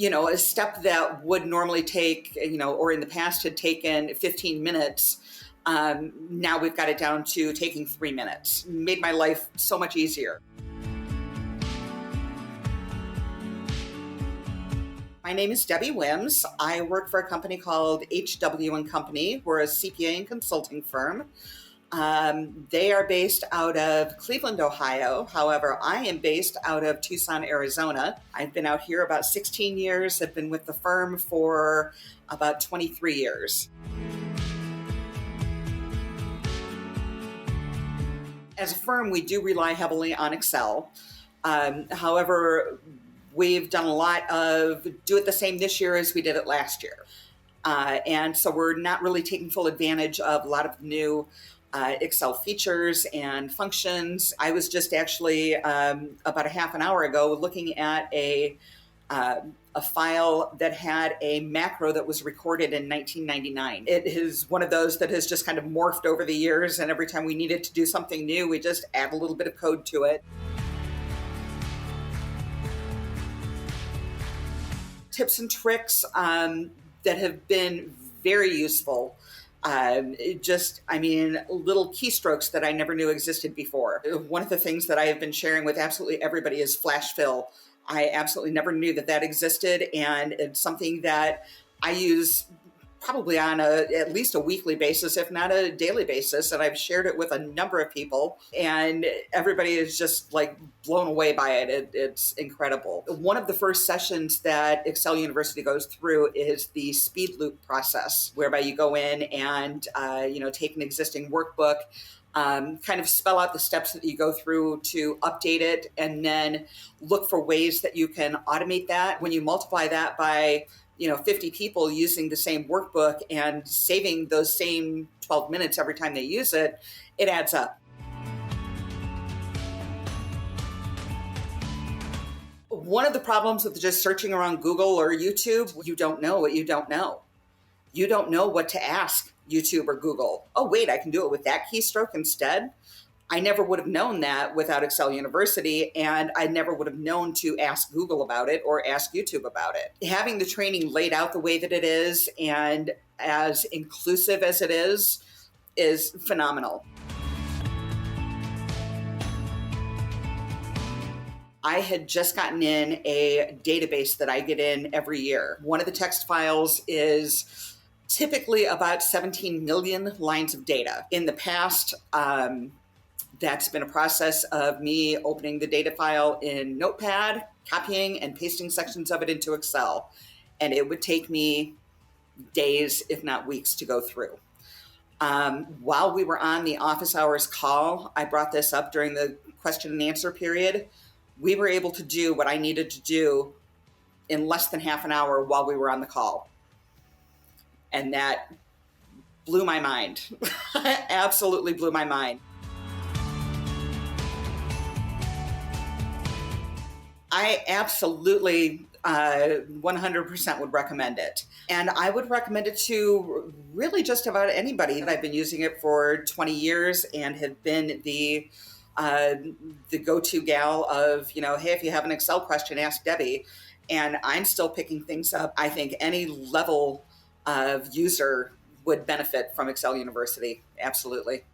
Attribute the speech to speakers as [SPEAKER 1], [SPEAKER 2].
[SPEAKER 1] a step that would normally take, or in the past had taken 15 minutes. Now we've got it down to taking 3 minutes. Made my life so much easier. My name is Debbie Whims. I work for a company called HW and Company. We're a CPA and consulting firm. They are based out of Cleveland, Ohio. However, I am based out of Tucson, Arizona. I've been out here about 16 years. I've been with the firm for about 23 years. As a firm, we do rely heavily on Excel. However, we've done a lot of do it the same this year as we did it last year. And so we're not really taking full advantage of a lot of new Excel features and functions. I was just actually about a half an hour ago looking at a file that had a macro that was recorded in 1999. It is one of those that has just kind of morphed over the years, and every time we needed to do something new, we just add a little bit of code to it. Tips and tricks that have been very useful. Little keystrokes that I never knew existed before. One of the things that I have been sharing with absolutely everybody is flash fill. I absolutely never knew that existed, and it's something that I use probably on at least a weekly basis, if not a daily basis. And I've shared it with a number of people, and everybody is just like blown away by it. It's incredible. One of the first sessions that Excel University goes through is the speed loop process, whereby you go in and, take an existing workbook, kind of spell out the steps that you go through to update it, and then look for ways that you can automate that. When you multiply that by 50 people using the same workbook and saving those same 12 minutes every time they use it, it adds up. One of the problems with just searching around Google or YouTube, you don't know what you don't know. You don't know what to ask YouTube or Google. Oh, wait, I can do it with that keystroke instead. I never would have known that without Excel University, and I never would have known to ask Google about it or ask YouTube about it. Having the training laid out the way that it is and as inclusive as it is phenomenal. I had just gotten in a database that I get in every year. One of the text files is typically about 17 million lines of data. In the past, that's been a process of me opening the data file in Notepad, copying and pasting sections of it into Excel. And it would take me days, if not weeks, to go through. While we were on the office hours call, I brought this up during the question and answer period. We were able to do what I needed to do in less than half an hour while we were on the call. And that blew my mind. Absolutely blew my mind. I absolutely 100% would recommend it. And I would recommend it to really just about anybody. I've been using it for 20 years and have been the go-to gal of, hey, if you have an Excel question, ask Debbie. And I'm still picking things up. I think any level of user would benefit from Excel University. Absolutely.